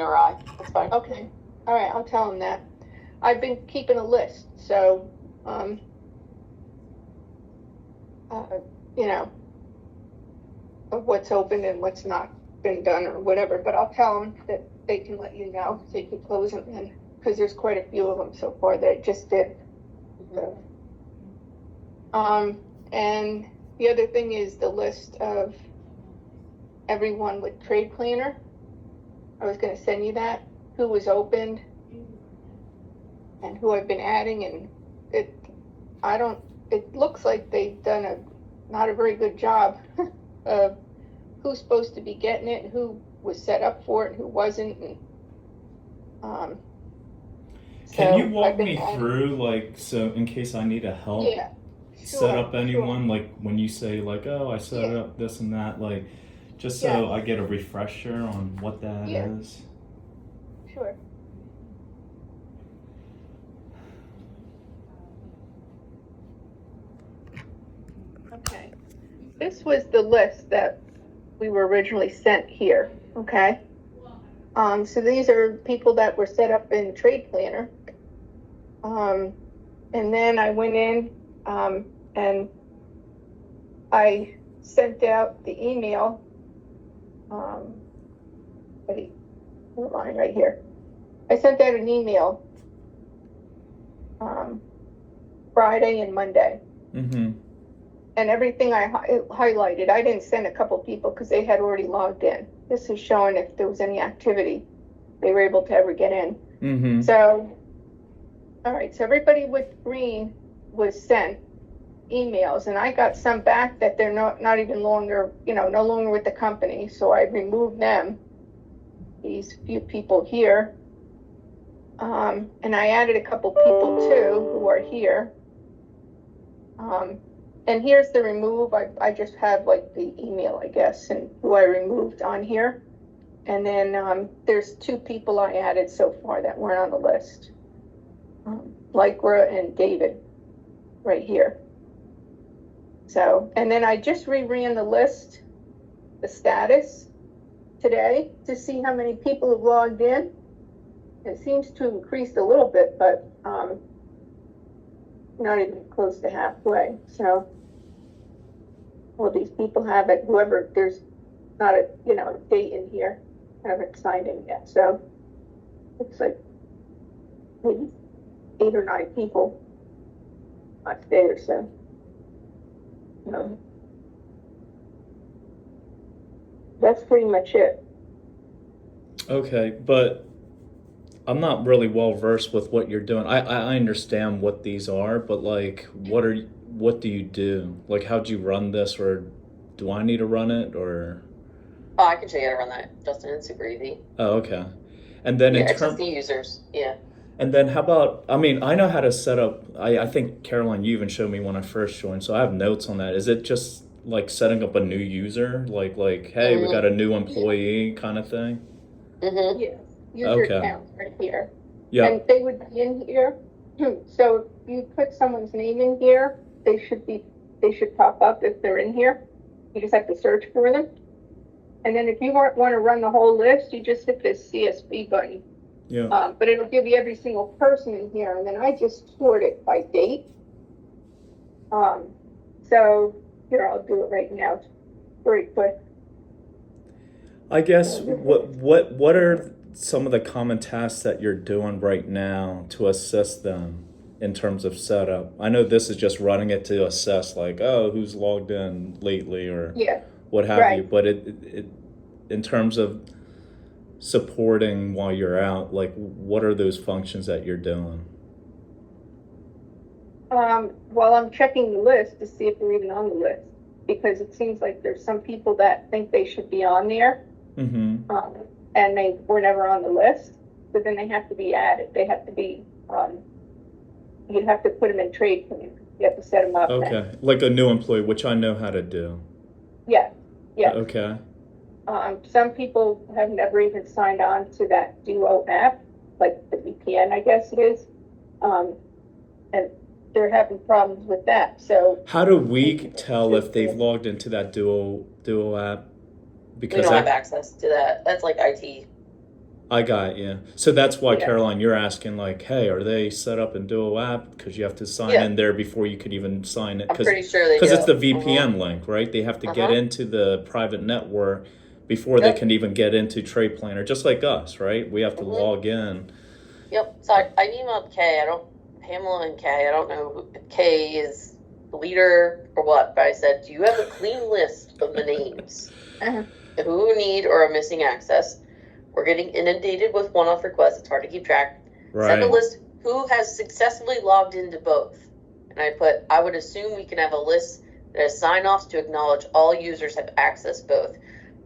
or I. That's fine. Okay, all right, I'll tell him that. I've been keeping a list, so, uh, you know, of what's open and what's not been done or whatever, but I'll tell them that they can let you know, so you can close them in, because there's quite a few of them so far that I just did. So, and the other thing is the list of everyone with trade planner. I was gonna send you that, who was opened and who I've been adding, and it looks like they've done not a very good job of who's supposed to be getting it and who was set up for it and who wasn't. And, Can you so walk me through, like, so in case I need a help Yeah, set up sure. anyone, like when you say like, oh, I set Yeah. up this and that, like, just so Yeah. I get a refresher on what that Yeah. is. Sure. Okay. This was the list that we were originally sent here, okay? So these are people that were set up in Trade Planner. And then I went in, and I sent out the email, wait, hold on, right here. I sent out an email, Friday and Monday. Mm-hmm. And everything I highlighted, I didn't send a couple people because they had already logged in. This is showing if there was any activity they were able to ever get in. Mm-hmm. So, all right, so everybody with green was sent emails, and I got some back that they're not even longer, no longer with the company. So I removed them, these few people here. And I added a couple people too who are here. And here's the remove. I just have like the email, I guess, and who I removed on here. And then there's 2 people I added so far that weren't on the list. Lycra and David, right here. So, and then I just reran the list, the status, today to see how many people have logged in. It seems to have increased a little bit, but not even close to halfway. So, well, these people have it. Whoever, there's not a date in here. I haven't signed in yet. So it's like maybe 8 or 9 people on today or so. That's pretty much it. Okay, but I'm not really well versed with what you're doing. I understand what these are, but like, what do you do? Like, how'd you run this, or do I need to run it, or? Oh, I can show you how to run that, Justin. It's super easy. Oh, okay. And then Yeah, it's just the users. Yeah. And then how about, I mean, I know how to set up, I think Caroline, you even showed me when I first joined, so I have notes on that. Is it just like setting up a new user? Like, hey, we got a new employee kind of thing? Mm-hmm. Yes, user Okay. account right here. Yeah. And they would be in here. So if you put someone's name in here, they should pop up if they're in here. You just have to search for them. And then if you want to run the whole list, you just hit this CSV button. Yeah. But it'll give you every single person in here, and then I just sort it by date. So here, I'll do it right now. It's very quick. I guess what are some of the common tasks that you're doing right now to assist them in terms of setup? I know this is just running it to assess, like, oh, who's logged in lately or Yeah, what have right. you, but it in terms of supporting while you're out, like, what are those functions that you're doing? Well, I'm checking the list to see if they're even on the list, because it seems like there's some people that think they should be on there, Mm-hmm. and they were never on the list. So then they have to be added. They have to be, you have to put them in trade plan. You have to set them up. Okay, like a new employee, which I know how to do. Yeah, yeah. Okay. Some people have never even signed on to that Duo app, like the VPN, I guess it is. And they're having problems with that. So how do we tell if they've logged into that Duo app? We don't have access to that. That's like IT. I got you. So that's why, Yeah. Caroline, you're asking like, hey, are they set up in Duo app? Because you have to sign Yeah. in there before you could even sign it. I'm pretty sure they do. Because it's the VPN link, right? They have to get Uh-huh. into the private network before they Yep. can even get into Trade Planner, just like us, right? We have to Mhm. log in. Yep. So I emailed Kay. Pamela and Kay. I don't know if Kay is the leader or what, but I said, do you have a clean list of the names Uh-huh. who need or are missing access? We're getting inundated with one-off requests. It's hard to keep track. Send a Right. list who has successfully logged into both. And I would assume we can have a list that has sign-offs to acknowledge all users have accessed both.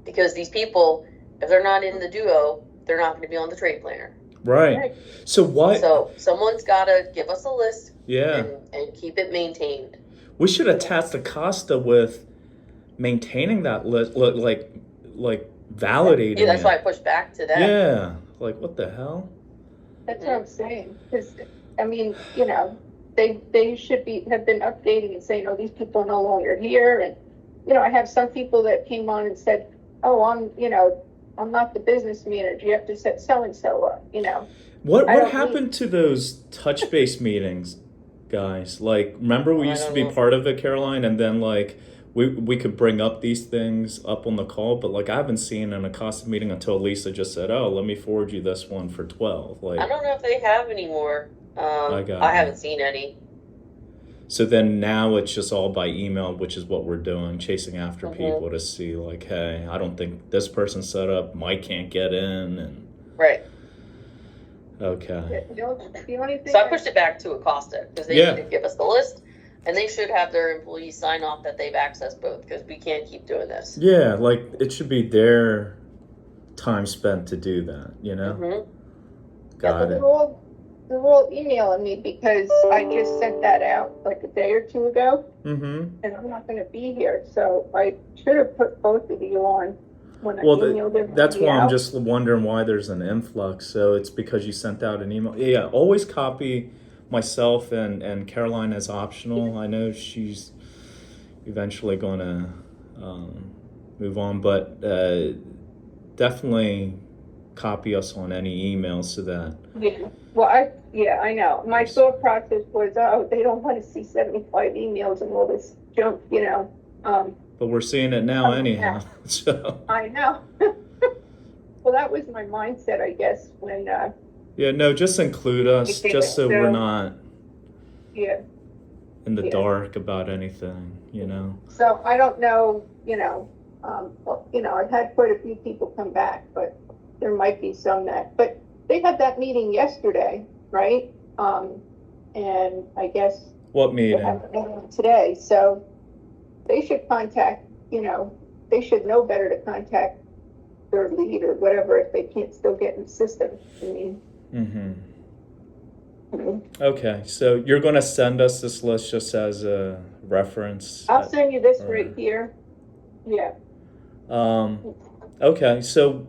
Because these people, if they're not in the Duo, they're not going to be on the Trade Planner. Right. So why? So someone's got to give us a list Yeah. and keep it maintained. We should attach the Costa with maintaining that list, like validating Yeah, that's it. why I pushed back to them. Yeah. Like, what the hell? That's what I'm saying, because, I mean, you know, they should have been updating and saying, oh, these people are no longer here, and, you know, I have some people that came on and said, oh, I'm not the business manager, you have to set so-and-so up, you know. What I don't happened to those touch base meetings, guys? Like, remember we I used to don't be know. part of it, Caroline, and then like we could bring up these things up on the call, but like I haven't seen an Acosta meeting until Lisa just said, "Oh, let me forward you this one for 12." I Like, don't know if they have any more. I got I you. haven't seen any. so then now it's just all by email, which is what we're doing, chasing after Mhm. people to see like, hey, I don't think this person's set up, Mike can't get in, and Right. okay. The only thing. So I pushed it back to Acosta because they Yeah. need to give us the list, and they should have their employees sign off that they've accessed both because we can't keep doing this. Yeah, like it should be their time spent to do that, you know? Mm-hmm. Got they're it. all emailing me because I just sent that out like a day or two ago, Mm-hmm. and I'm not gonna be here, so I should have put both of you on when I Well, emailed them. that's why I'm just wondering why there's an influx. So it's because you sent out an email. Yeah, always copy myself and Caroline as optional. I know she's eventually going to move on, but definitely copy us on any emails so that. Yeah, well, I know. My thought process was, oh, they don't want to see 75 emails and all this junk, you know. But we're seeing it now Oh, anyhow. So I know. Well, that was my mindset, I guess, when, yeah, no, just include us, Okay, just so we're so- not yeah. in the Yeah. dark about anything, you know. So I don't know, you know, well, you know, I've had quite a few people come back, but there might be some but they had that meeting yesterday, right? And I guess What they meeting? have another one today, so they should contact, you know, they should know better to contact their lead or whatever if they can't still get in the system. I mean, Mm-hmm. mhm. Okay, so you're going to send us this list just as a reference. I'll send you this All right right. here. Yeah. Okay, so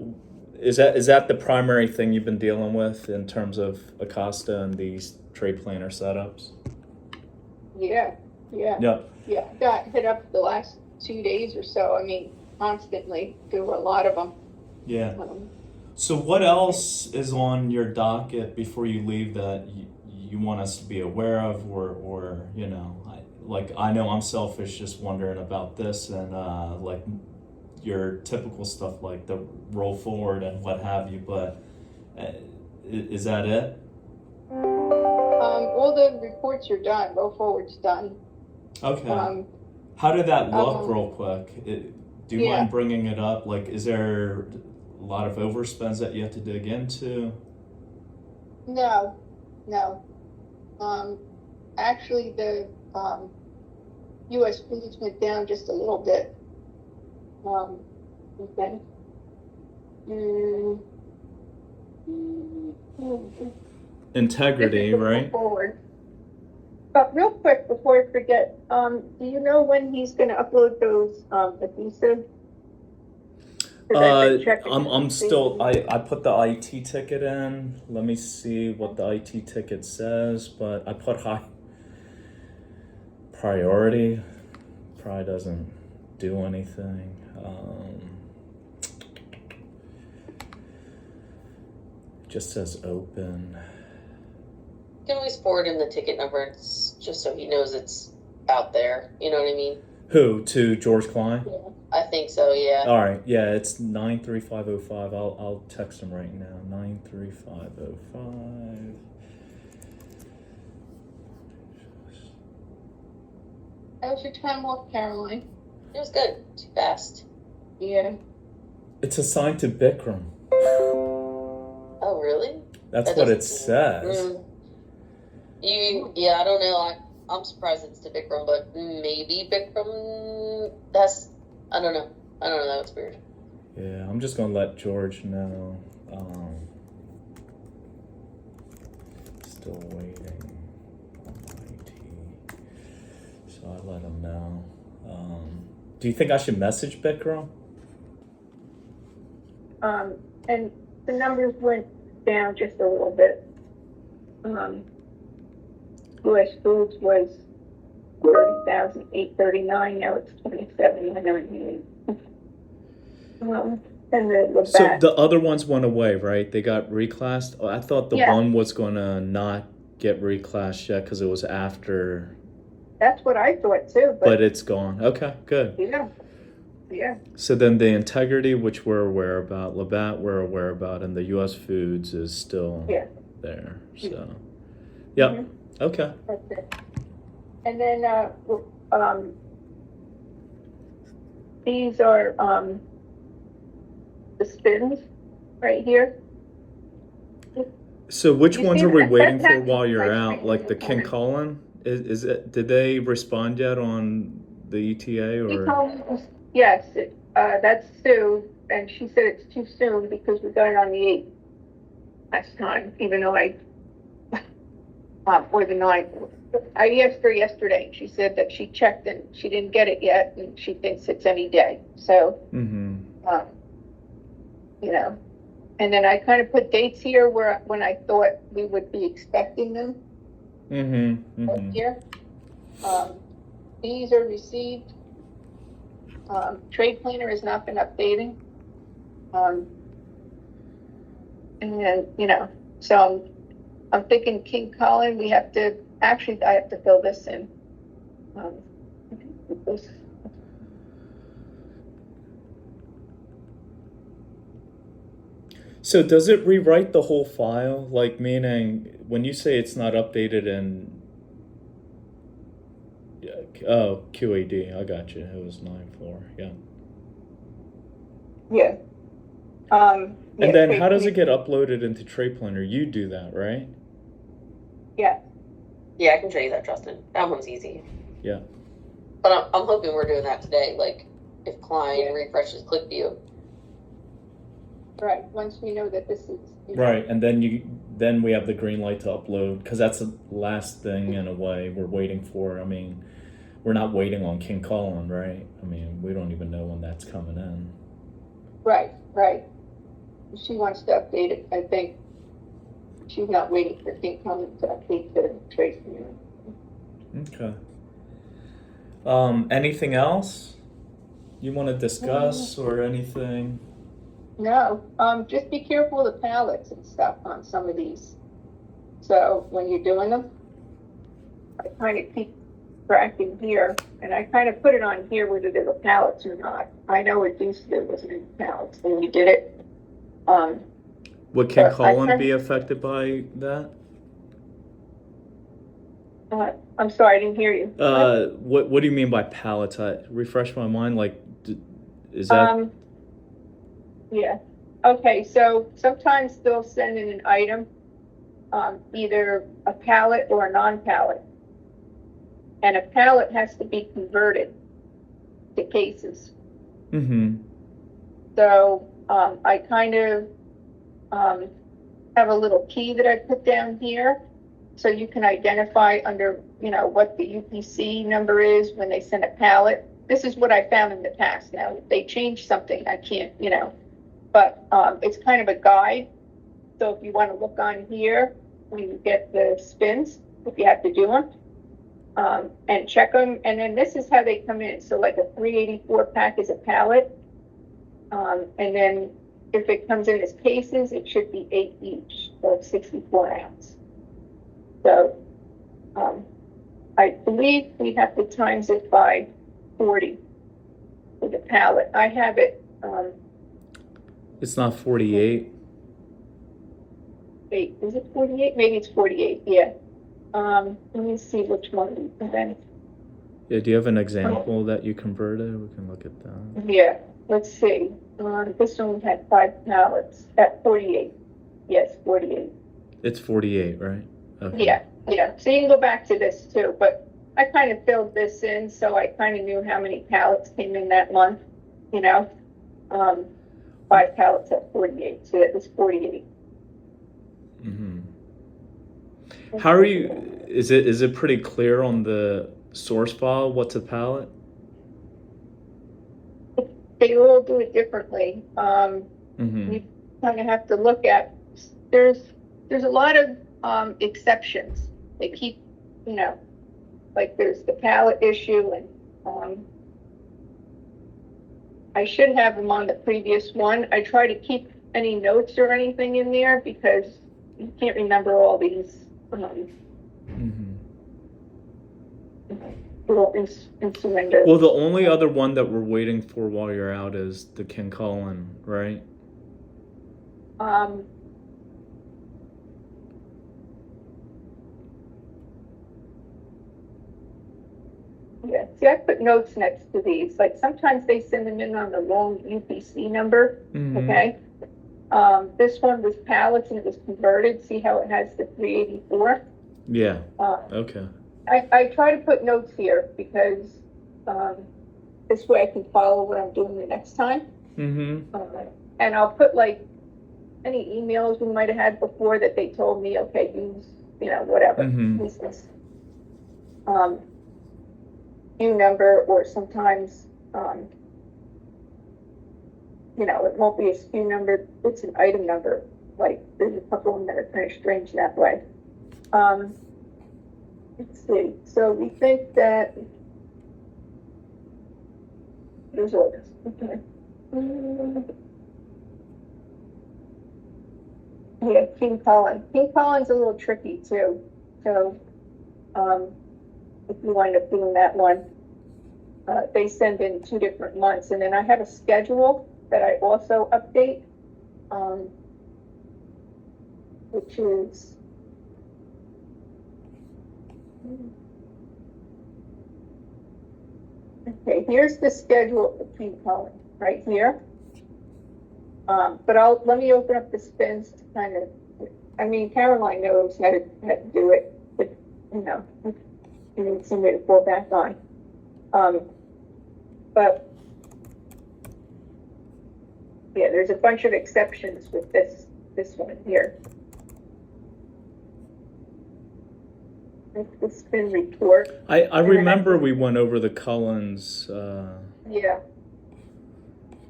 is that the primary thing you've been dealing with in terms of Acosta and these trade planner setups? Yeah. Yep. Yeah, I got hit up the last 2 days or so. I mean, constantly. There were a lot of them. Yeah. So what else is on your docket before you leave that you want us to be aware of, or you know, I know I'm selfish just wondering about this and like your typical stuff like the roll forward and what have you, but is that it? All the reports are done. Roll forward's done. Okay. How did that look real quick? Do you yeah. mind bringing it up? Like, is there a lot of overspends that you have to dig into? No. Actually, the U.S. foods went down just a little bit. Okay. Integrity, This is the roll right? forward. But real quick, before I forget, do you know when he's going to upload those adhesive? 'Cause I've been checking I'm to see. still. I put the IT ticket in. Let me see what the IT ticket says, but I put high priority. Probably doesn't do anything. Just says open. You can always forward him the ticket number, it's just so he knows it's out there. You know what I mean? Who? To George Klein? Yeah. I think so, yeah. All right. Yeah, it's 93505. I'll text him right now. 93505. How was your time off, Caroline? It was good. Too fast. Yeah. It's assigned to Bikram. Oh, really? That's That what it doesn't- says. Yeah, I don't know. I'm surprised it's to Bikram, but maybe Bikram. I don't know. It's weird. Yeah, I'm just gonna let George know. Still waiting on IT, so I let him know. Do you think I should message Bikram? And the numbers went down just a little bit. US Foods was 30,839, now it's 27,998. And the Labatt. So the other ones went away, right? They got reclassed. Oh, I thought the Yeah. one was gonna not get reclassed yet because it was after, That's what I thought too, but but it's gone. Okay, good. yeah. So then the Integrity, which we're aware about, Labatt we're aware about, and the U.S. Foods is still Yeah. there. So, yep. Mhm. Okay. That's it. And then, these are, the spins right here. So which You ones see are we that- waiting for that's while you're like out? right Like the here. King Cullen? Is it? Did they respond yet on the ETA She or? told us, yes, that's Sue, and she said it's too soon because we got it on the 8th last time, even though or the 9th. I asked her yesterday, she said that she checked and she didn't get it yet, and she thinks it's any day, so, Mm-hmm. you know. And then I kind of put dates here when I thought we would be expecting them Mm-hmm. Mm-hmm. here. These are received. Trade planner has not been updating. And, you know, so I'm thinking King Cullen, I have to fill this in. This- So does it rewrite the whole file? Like meaning when you say it's not updated in QAD, I got you. It was 9.4. Yeah. Yeah. And then how does it get uploaded into Trade Planner? You do that, right? Yeah, Yeah, I can show you that, Justin. That one's easy. Yeah. But I'm hoping we're doing that today. Like, if Klein Yeah. refreshes ClickView. right, once we know that this is. Right, and then we have the green light to upload because that's the last thing in a way we're waiting for. I mean, we're not waiting on King Cullen, right? I mean, we don't even know when that's coming in. Right. She wants to update it, I think. She's not waiting for King Cullen to update the trade planner. Okay. Anything else you want to discuss or anything? No, just be careful of the pallets and stuff on some of these. So when you're doing them, I kind of keep tracking here, and I kind of put it on here whether there were pallets or not. I know it used to, there wasn't any pallets when we did it. Would King I Cullen can- be affected by that? I'm sorry, I didn't hear you. What do you mean by pallets? Refresh my mind. Like, is that? Yeah. Okay, so sometimes they'll send in an item, either a pallet or a non-pallet. And a pallet has to be converted to cases. Mm-hmm. So, I kind of, have a little key that I put down here. So you can identify under, you know, what the UPC number is when they send a pallet. This is what I found in the past. Now, if they change something, I can't, you know, but, it's kind of a guide. So if you want to look on here, when you get the spins, if you have to do them, and check them. And then this is how they come in. So like a 384 pack is a pallet. And then if it comes in as cases, it should be 8 each. of 64 ounce. So, I believe we have to times it by 40 for the pallet. I have it, It's not 48. wait, is it 48? Maybe it's 48, yeah. Let me see which one we then. Yeah, do you have an example that you converted? We can look at that. Yeah, let's see. This one had 5 pallets at 48. Yes, 48. It's 48, right? Okay. Yeah. So you can go back to this too, but I kind of filled this in, so I kind of knew how many pallets came in that month, you know? 5 pallets at 48, so that was 48. Mm-hmm. How are you, is it pretty clear on the source file what's a pallet? They all do it differently. Mm-hmm. You kind of have to look at, there's a lot of exceptions. They keep, you know, like there's the pallet issue, and I should have them on the previous one. I try to keep any notes or anything in there because you can't remember all these little instrumental. Well, the only other one that we're waiting for while you're out is the King Cullen, right? Yeah, see, I put notes next to these. Like sometimes they send them in on the wrong UPC number. Mm-hmm. Okay. This one was pallets and it was converted. See how it has the 384? Yeah. Okay. I try to put notes here because this way I can follow what I'm doing the next time. Mm-hmm. And I'll put like any emails we might have had before that they told me, okay, use, you know, whatever. Mm-hmm. Use this SKU number, or sometimes, you know, it won't be a SKU number, it's an item number. Like there's a couple of them that are kind of strange that way. Let's see. So we think that there's all this. Okay. Yeah, King Cullen. King Cullen's a little tricky too. So, if you wind up doing that one, they send in 2 different months, and then I have a schedule that I also update, which is. Okay, here's the schedule for King Cullen right here. But let me open up the spins to kind of, I mean, Caroline knows how to do it, but you know, you need somebody to fall back on. But yeah, there's a bunch of exceptions with this one here. The spin report. I remember we went over the Cullens Yeah.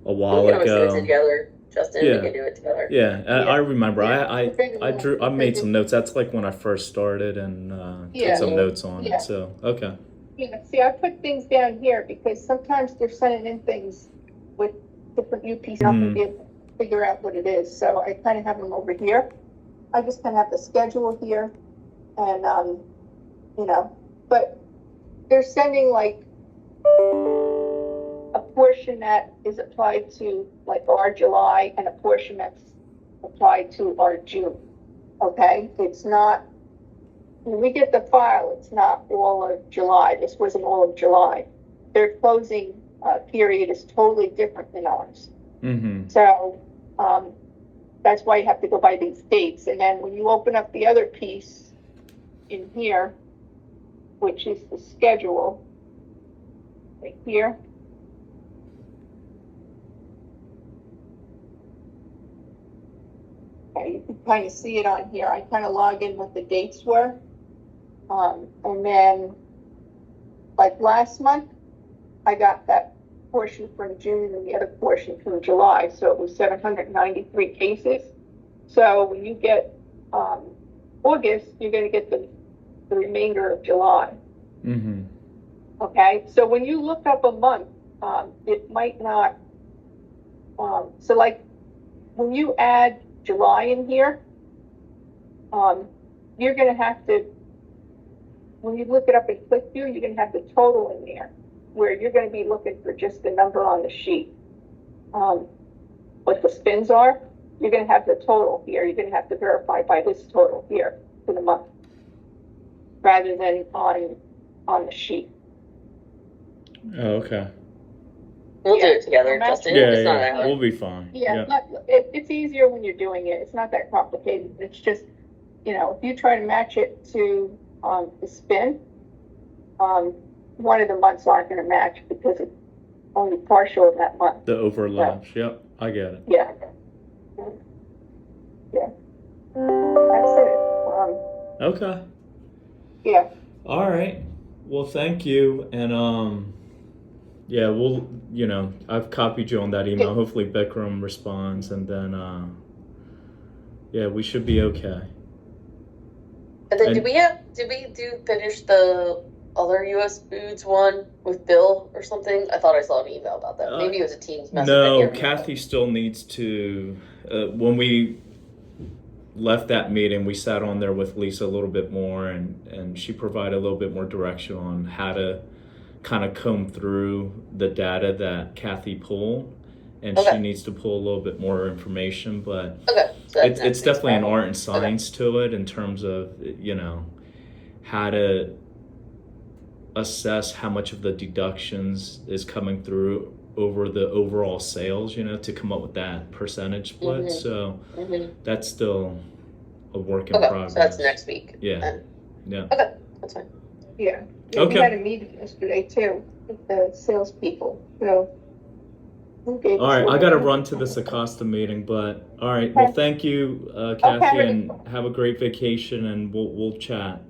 a while We can always do ago. it together, Justin. Yeah. We can do it together. Yeah, I remember. Yeah. I made some notes. That's like when I first started and Yeah. put some notes on Yeah. it. So okay. Yeah, see, I put things down here because sometimes they're sending in things with different UPs, and I can be able to figure out what it is. So I kind of have them over here. I just kind of have the schedule here, and you know, but they're sending like a portion that is applied to like our July and a portion that's applied to our June. Okay, it's not. When we get the file, it's not all of July. This wasn't all of July. Their closing period is totally different than ours. Mm-hmm. So that's why you have to go by these dates. And then when you open up the other piece in here, which is the schedule, right here. Okay, you can kind of see it on here. I kind of log in what the dates were. And then, like last month, I got that portion from June and the other portion from July. So it was 793 cases. So when you get August, you're going to get the remainder of July. Mm-hmm. Okay, so when you look up a month, it might not. So like when you add July in here, you're gonna have to, when you look it up in QuickView, you're gonna have the total in there, where you're gonna be looking for just the number on the sheet. What the spins are, you're gonna have the total here, you're gonna have to verify by this total here for the month, rather than on the sheet. Oh, okay. We'll do Yeah. it together, Match- Justin. Yeah, It's not yeah, that hard. we'll be fine. Yeah, it's easier when you're doing it, it's not that complicated, it's just, if you try to match it to, the spin, one of the months aren't gonna match because it's only partial of that month. The overlaps. Yep, I get it. Yeah. Yeah. That's it. Okay. Yeah. All right. Well, thank you. And yeah, we'll, I've copied you on that email. Hopefully Bikram responds, and then yeah, we should be okay. And then And- did we finish the other US Foods one with Bill or something? I thought I saw an email about that. Maybe it was a Teams message. I No, can't remember. Kathy still needs to. When we left that meeting, we sat on there with Lisa a little bit more, and she provided a little bit more direction on how to kind of comb through the data that Kathy pulled, and she Okay. needs to pull a little bit more information. But Okay, so that's it's next definitely week's an problem. art and science to it in terms of how to assess how much of the deductions is coming through over the overall sales, to come up with that percentage split. Mhm. So Mhm. that's still a work in Okay, progress. so that's next week. Yeah. then. Yeah. Okay, that's fine. Yeah. Okay. We had a meeting yesterday too with the salespeople, so. Okay. All right, I got to run to this Acosta meeting, but all right. Well, Okay. thank you, Kathy, Okay. and have a great vacation, and we'll chat.